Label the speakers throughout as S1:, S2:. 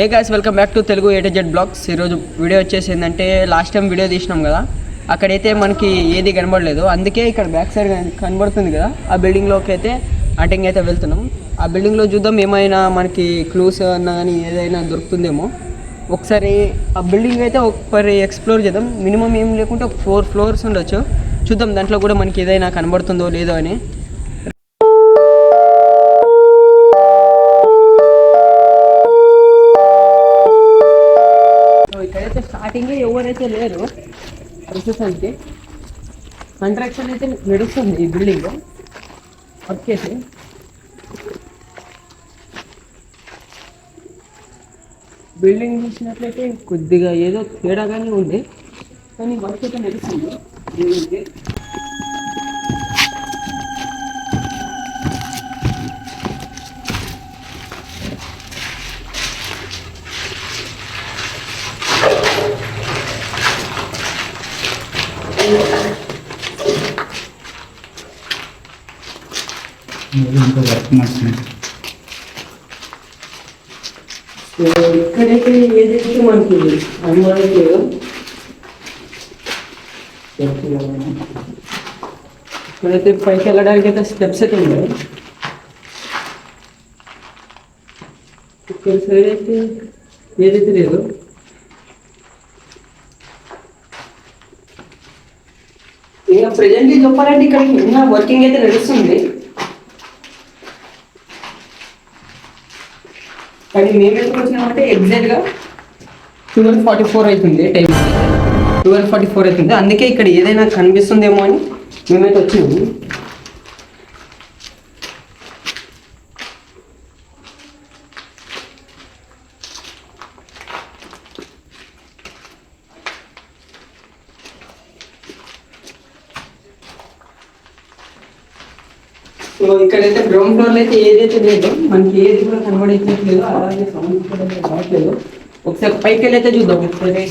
S1: A guys welcome back to Telugu A to Z blogs. ఈరోజు video వచ్చేసి ఏంటంటే last time video తీసినాం కదా, అక్కడైతే మనకి ఏది కనబడలేదు. అందుకే ఇక్కడ బ్యాక్ సైడ్ కనబడుతుంది కదా, ఆ బిల్డింగ్లోకి అయితే అటెంగ్ అయితే వెళ్తున్నాం. ఆ బిల్డింగ్లో చూద్దాం ఏమైనా మనకి క్లూస్ అన్నా కానీ ఏదైనా దొరుకుతుందేమో. ఒకసారి ఆ బిల్డింగ్ అయితే ఒకసారి ఎక్స్ప్లోర్ చేద్దాం. మినిమం ఏం లేకుంటే ఒక 4 ఫ్లోర్స్ ఉండొచ్చు. చూద్దాం దాంట్లో కూడా మనకి ఏదైనా కనబడుతుందో లేదో అని. ఇక్కడైతే స్టార్టింగ్ ఎవరైతే లేరు ప్రస్తుతానికి. కన్స్ట్రక్షన్ అయితే నడుస్తుంది ఈ బిల్డింగ్ వర్క్ చేసి. బిల్డింగ్ చూసినట్లయితే కొద్దిగా ఏదో తేడాగానే ఉంది, కానీ వర్క్ అయితే నడుస్తుంది బిల్డింగ్కి. ఇక్కడైతే ఏదైతే మనకి అనుమానం లేదు. ఇక్కడైతే పైకి వెళ్ళడానికి అయితే స్టెప్స్ అయితే ఉన్నాయి. ఇక్కడ సైడ్ అయితే ఏదైతే లేదు. ఇంకా ప్రెజెంట్లీ చెప్పాలంటే ఇక్కడ ఉన్న వర్కింగ్ అయితే నడుస్తుంది, కానీ మేము ఎందుకు వచ్చినామంటే ఎగ్జాక్ట్గా 12:44 అవుతుంది. టైం 12:44 అవుతుంది. అందుకే ఇక్కడ ఏదైనా కనిపిస్తుందేమో అని మేమైతే వచ్చినాము. సో ఇక్కడైతే గ్రౌండ్ ఫ్లోర్లో అయితే ఏదైతే లేదు, మనకి ఏది కూడా కనబడట్లేదు. అలాగే సౌండ్ కూడా రావట్లేదు. ఒకసారి పైకి వెళ్ళి అయితే చూద్దాం. ఒకసారి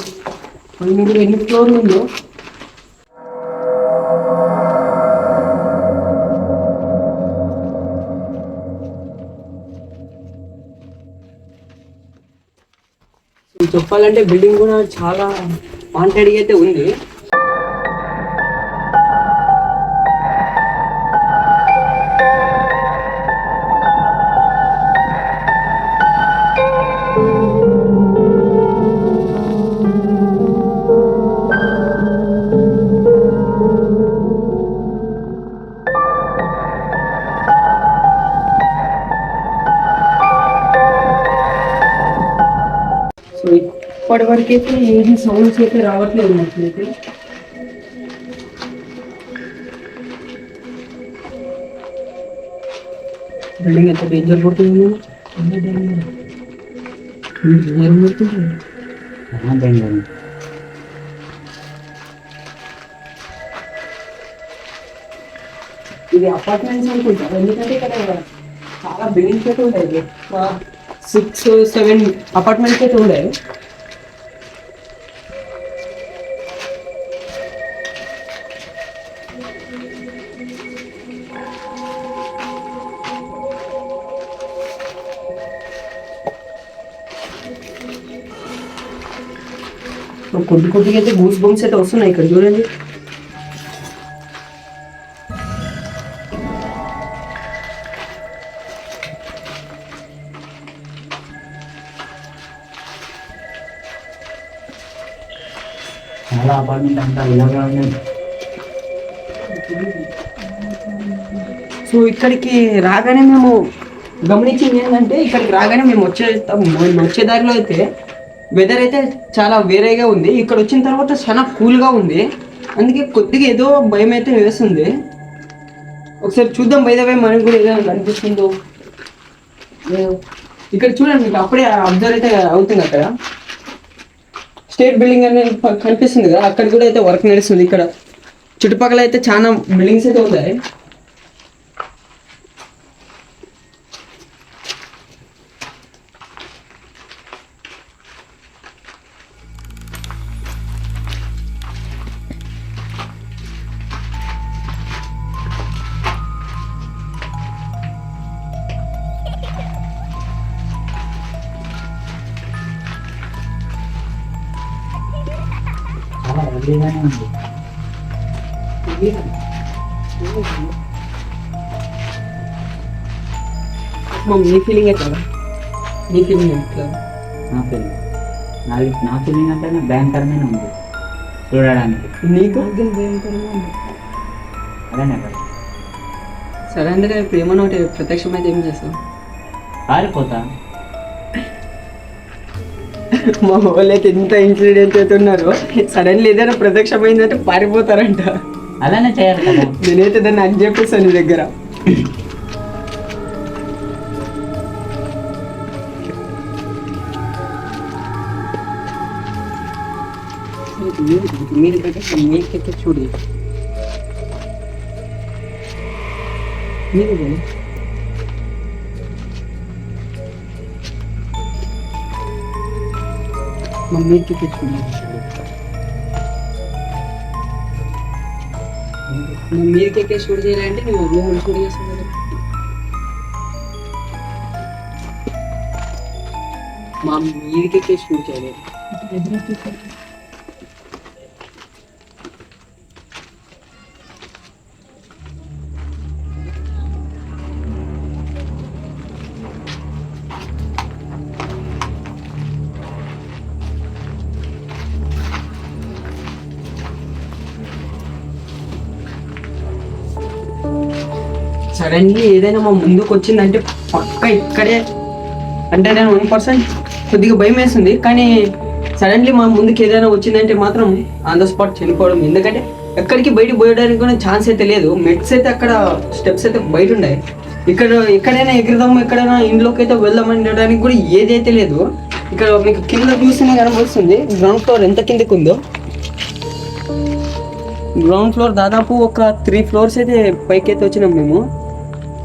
S1: ఎన్ని ఫ్లోర్లు ఉందో. చెప్పాలంటే బిల్డింగ్ కూడా చాలా వాంటెడ్గా అయితే ఉంది. సో ఇప్పటి వరకు అయితే ఏది సౌండ్స్ అయితే రావట్లేదు నాకైతే. బిల్డింగ్ అయితే డేంజర్ పడుతుంది. ఇది అపార్ట్మెంట్స్ అనుకుంటా, ఎందుకంటే ఇక్కడ చాలా బిల్డింగ్స్ అయితే ఉంటాయి. 6-7 అపార్ట్మెంట్స్ అయితే ఉన్నాయి. కొద్దిగా అయితే గూస్ బంప్స్ అయితే వస్తున్నాయి ఇక్కడ చూడండి.
S2: చాలా అపార్ట్మెంట్ అంతా ఇలాగా ఉన్నాయి.
S1: సో ఇక్కడికి రాగానే మేము గమనించింది ఏంటంటే, ఇక్కడికి రాగానే మేము వచ్చే దారిలో అయితే వెదర్ అయితే చాలా వేరేగా ఉంది. ఇక్కడ వచ్చిన తర్వాత చాలా కూల్గా ఉంది. అందుకే కొద్దిగా ఏదో భయం అయితే వేస్తుంది. ఒకసారి చూద్దాం బయదవే మనకు కూడా ఏదైనా కనిపిస్తుందో. ఇక్కడ చూడండి, మీకు అప్పుడే అబ్జర్వ్ అయితే అవుతుంది. అక్కడ స్టేట్ బిల్డింగ్ అనేది కనిపిస్తుంది కదా, అక్కడ కూడా అయితే వర్క్ నడుస్తుంది. ఇక్కడ చుట్టుపక్కల అయితే చాలా బిల్డింగ్స్ అయితే ఉన్నాయి.
S2: హెవీగానే ఉంది.
S1: నీ ఫీలింగ్ ఎట్లా? నీ ఫీలింగ్ ఎట్లా?
S2: నా ఫీలింగ్ అంటే భయంకరమైన ఉంది చూడడానికి.
S1: నీకు భయంకరంగా ఉంది.
S2: అదేనే కదా.
S1: సరే, అందుకే ఇప్పుడు ఏమన్నా ఒకటి ప్రత్యక్షమైతే ఏం చేస్తావు?
S2: పారిపోతా.
S1: మా వాళ్ళు అయితే ఎంత ఇన్సిడెంట్ అయితే ఉన్నారో, సడన్లీ ఏదైనా ప్రత్యక్షమైందంటే పారిపోతారంట.
S2: అలానే చేయాలి కదా.
S1: నేనైతే దాన్ని అని చెప్పేస్తాను నీ దగ్గర. మీరుకైతే చూడు, మీరు మీరుకి చూడు, మీరుకి షూట్ చేయాలంటే నువ్వు నువ్వు షూట్ చేస్తావు కదా. మా మీరుకి షూట్ చేయలేదు. సడన్లీ ఏదైనా మా ముందుకు వచ్చిందంటే పక్క ఇక్కడే అంటే నేను 1% కొద్దిగా భయం వేస్తుంది. కానీ సడన్లీ మా ముందుకు ఏదైనా వచ్చిందంటే మాత్రం ఆన్ ద స్పాట్ చనిపోవడం. ఎందుకంటే ఎక్కడికి బయటకు పోయడానికి కూడా ఛాన్స్ అయితే లేదు. మెట్స్ అయితే అక్కడ స్టెప్స్ అయితే బయట ఉన్నాయి. ఎక్కడైనా ఎగురుదాము, ఎక్కడైనా ఇంట్లోకి అయితే వెళ్దామనడానికి కూడా ఏదైతే లేదు. ఇక్కడ మీకు కింద చూస్తేనే కనబడుతుంది గ్రౌండ్ ఫ్లోర్ ఎంత కిందకి ఉందో. గ్రౌండ్ ఫ్లోర్ దాదాపు ఒక 3 ఫ్లోర్స్ అయితే పైకి అయితే వచ్చినాం మేము.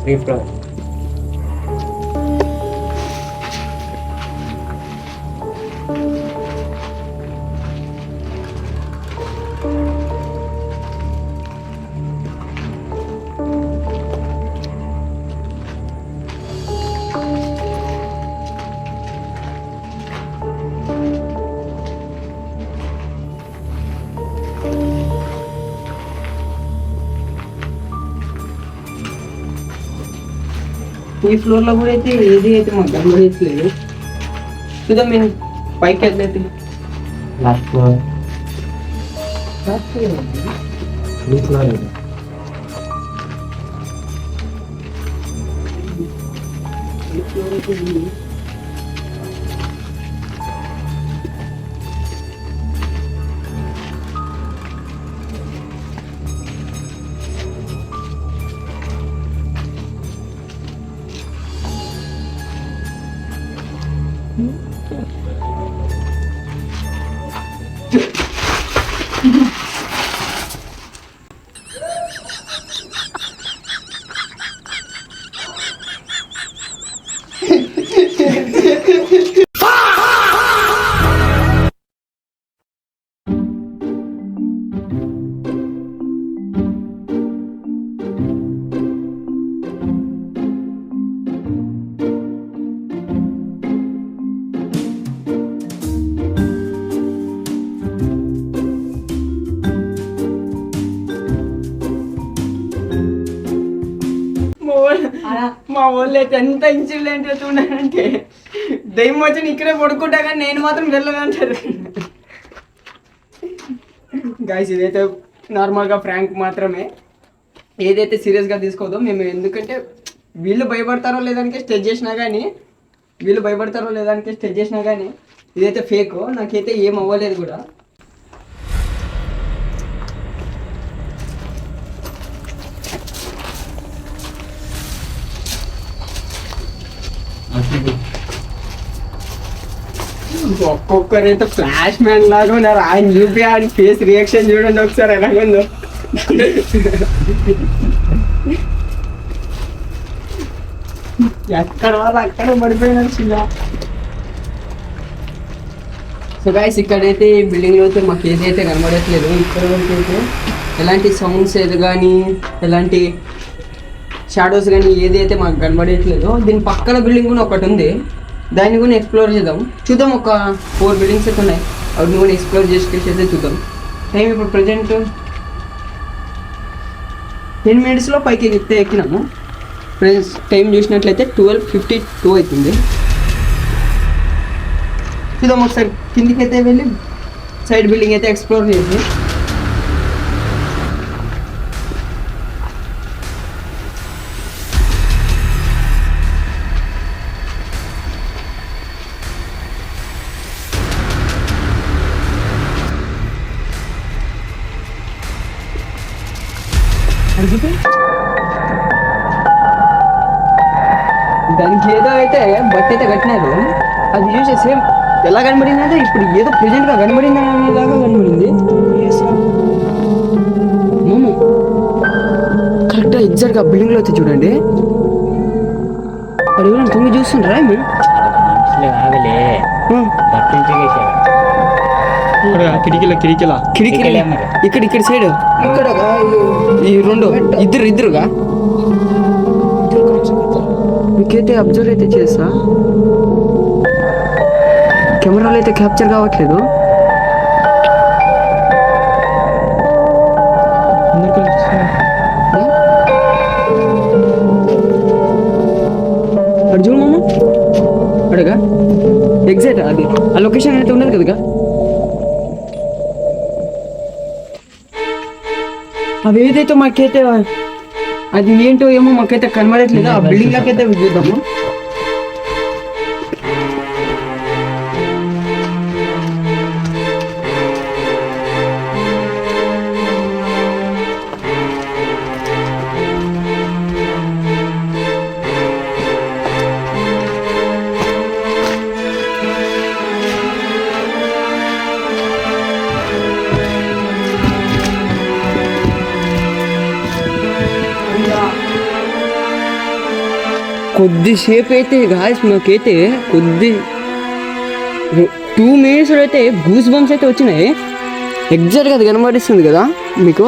S2: 3 ఫ్లోర్.
S1: ఈ ఫ్లోర్ లో కూడా అయితే ఏది అయితే మాకు కనబడట్లేదు. చూద్దాం మేము పైకి వెళ్ళైతే.
S2: Last floor. 3 ఫ్లోర్. మా వాళ్ళు అయితే ఎంత ఇన్సిడెంట్ అయితే ఉన్నారంటే దయ్యం వచ్చి ఇక్కడే పడుకుంటా కానీ నేను మాత్రం వెళ్ళనంటారు. గాయస్ ఇదైతే నార్మల్గా ఫ్రాంక్ మాత్రమే, ఏదైతే సీరియస్గా తీసుకోవద్దు మేము. ఎందుకంటే వీళ్ళు భయపడతారో లేదానికే స్టెచ్ చేసినా కానీ ఇదైతే ఫేక్. నాకైతే ఏం అవ్వలేదు కూడా. ఒక్కొక్కరైతే ఫ్లాష్ మ్యాన్ లాగా ఉన్నారు. ఆయన చూపి ఆయన ఫేస్ రియాక్షన్ చూడండి ఒకసారి ఎలాగుందో. ఎక్కడ వాళ్ళు అక్కడ పడిపోయినారు చిన్న. సో గాయస్ ఇక్కడైతే బిల్డింగ్లో అయితే మాకు ఏదైతే కనబడట్లేదు. ఇక్కడ వరకు అయితే ఎలాంటి సౌండ్స్ ఏది కానీ ఎలాంటి షాడోస్ కానీ ఏదైతే మాకు కనబడట్లేదు. దీని పక్కన బిల్డింగ్ కూడా ఒకటి ఉంది, దాన్ని కూడా ఎక్స్ప్లోర్ చేద్దాం. చూద్దాం, ఒక 4 బిల్డింగ్స్ అయితే ఉన్నాయి, అవి కూడా ఎక్స్ప్లోర్ చేసేసి అయితే చూద్దాం. టైం ఇప్పుడు ప్రజెంట్ 10 minutesలో పైకి ఎక్కినాము. ఫ్రెండ్స్ టైం చూసినట్లయితే 12:52 అవుతుంది. చూద్దాం ఒకసారి కిందికి అయితే వెళ్ళి సైడ్ బిల్డింగ్ అయితే ఎక్స్ప్లోర్ చేసి దానికి ఏదో అయితే బట్టి అయితే కట్టినారు. అది చూసే సేమ్ ఎలా కనబడింది అంటే ఇప్పుడు ఏదో ప్రెజెంట్గా కనబడింది అనేలాగా కనబడింది. కరెక్ట్గా ఎగ్జాక్ట్గా బిల్డింగ్లో అయితే చూడండి. అది ఎవరైనా తొంగి చూస్తుంటారా మేము కిటికీల ఇక్కడ సైడ్ ఇక్కడ ఈ రెండు ఇద్దరుగా మీకైతే అబ్జర్వ్ అయితే చేస్తా. కెమెరాలో అయితే క్యాప్చర్ కావట్లేదు. అడు చూడు మామ అడగా ఎగ్జాక్ట్ అది ఆ లొకేషన్ అయితే ఉన్నది కదా. అవి ఏదైతే మాకైతే అది ఏంటో ఏమో మాకైతే కనబడట్లేదు. ఆ బిల్డింగ్ లోకి అయితే చూద్దాము. కొద్దిసేపు అయితే గాయస్ మాకైతే 2 minutes అయితే గూస్ బంప్స్ అయితే వచ్చినాయి. ఎగ్జాక్ట్గా అది కనబడిస్తుంది కదా మీకు,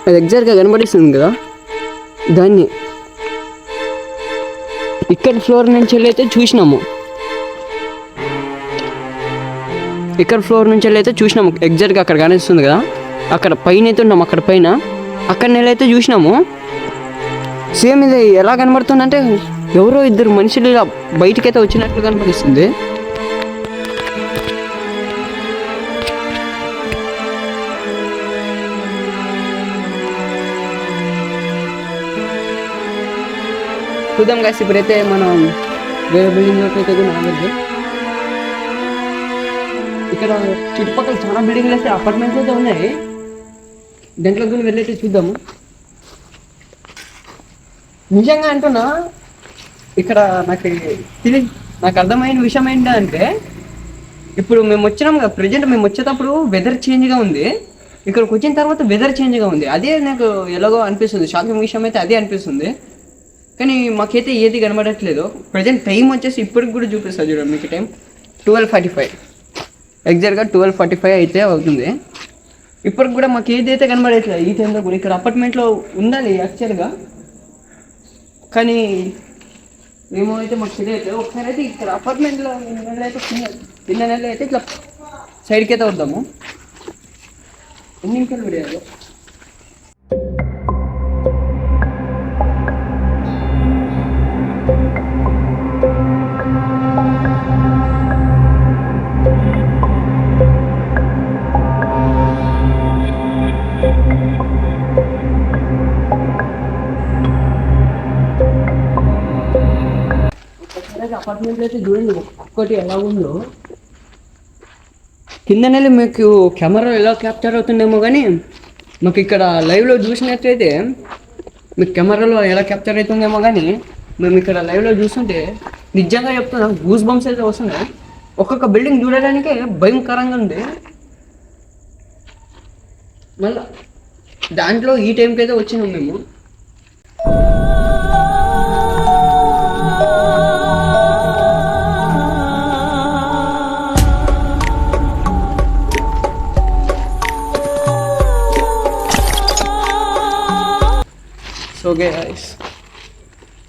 S2: అది ఎగ్జాక్ట్గా కనబడిస్తుంది కదా. దాన్ని ఇక్కడ ఫ్లోర్ నుంచి వెళ్ళి అయితే చూసినాము. ఎగ్జాక్ట్గా అక్కడ కనిపిస్తుంది కదా. అక్కడ పైన అయితే ఉన్నాము. అక్కడ నెలైతే చూసినాము. సేమ్ ఇది ఎలా కనబడుతుందంటే ఎవరో ఇద్దరు మనుషులు ఇలా బయటకైతే వచ్చినట్లు కనబడిస్తుంది. చూద్దాం గాయస్. ఇప్పుడైతే మనం వేరే బిల్డింగ్లోకి అయితే రాగలిగి ఇక్కడ చుట్టుపక్కల చాలా బిల్డింగ్లు అయితే అపార్ట్మెంట్స్ అయితే ఉన్నాయి. దాంట్లో కూడా వెళ్ళైతే చూద్దాము. నిజంగా అంటున్నా ఇక్కడ నాకు అర్థమైన విషయం ఏంటంటే ఇప్పుడు మేము వచ్చినాం కదా, ప్రజెంట్ మేము వచ్చేటప్పుడు వెదర్ చేంజ్గా ఉంది. ఇక్కడికి వచ్చిన తర్వాత వెదర్ చేంజ్గా ఉంది. అదే నాకు ఎలాగో అనిపిస్తుంది. షాకింగ్ విషయం అయితే అదే అనిపిస్తుంది. కానీ మాకైతే ఏది కనబడట్లేదు. ప్రజెంట్ టైం వచ్చేసి ఇప్పటికి కూడా చూపిస్తుంది చూడండి మీకు. టైం 12:45 ఎగ్జాక్ట్గా 12:45 అయితే అవుతుంది. ఇప్పటికి కూడా మాకు ఏదైతే కనబడట్లేదు ఈ టైంలో కూడా. ఇక్కడ అపార్ట్మెంట్లో ఉండాలి యాక్చువల్గా, కానీ మేము అయితే మాకు తెలియదు. ఒకసారి అయితే ఇక్కడ అపార్ట్మెంట్లో అయితే చిన్న నెలలో అయితే ఇట్లా సైడ్కి అయితే వద్దాము. ఎన్ని నిమిషాలు విడియాలి. అపార్ట్మెంట్ అయితే చూడండి ఒక్కొక్కటి ఎలా ఉందో. కింద నెల మీకు కెమెరా ఎలా క్యాప్చర్ అవుతుందేమో కానీ మాకు ఇక్కడ లైవ్లో చూసినట్లయితే మీకు కెమెరాలో ఎలా క్యాప్చర్ అవుతుందేమో కానీ మేము ఇక్కడ లైవ్లో చూస్తుంటే నిజంగా చెప్తున్నా గూస్ బంప్స్ అయితే వస్తున్నాయి. ఒక్కొక్క బిల్డింగ్ చూడడానికే భయంకరంగా ఉంది. మళ్ళా దాంట్లో ఈ టైంకి అయితే వచ్చినాం మేము. సో గైస్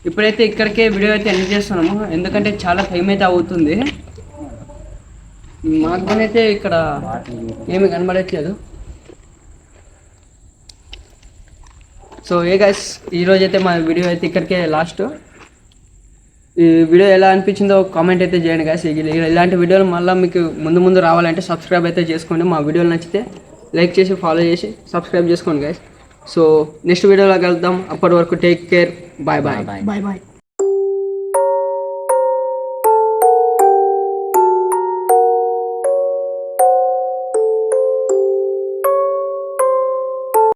S2: ఇప్పుడైతే ఇక్కడికే వీడియో అయితే ఎండ్ చేస్తున్నాము, ఎందుకంటే చాలా టైం అయితే అవుతుంది.
S1: మాకైతే ఇక్కడ ఏమి కనబడట్లేదు. సో గైస్ ఈరోజు అయితే మా వీడియో అయితే ఇక్కడికే లాస్ట్. ఈ వీడియో ఎలా అనిపించిందో కామెంట్ అయితే చేయండి గైస్. ఇలాంటి వీడియోలు మళ్ళీ మీకు ముందు రావాలంటే సబ్స్క్రైబ్ అయితే చేసుకోండి. మా వీడియోలు నచ్చితే లైక్ చేసి ఫాలో చేసి సబ్స్క్రైబ్ చేసుకోండి గైస్. సో నెక్స్ట్ వీడియోలో కలుద్దాం. అప్పటి వరకు టేక్ కేర్. Bye bye.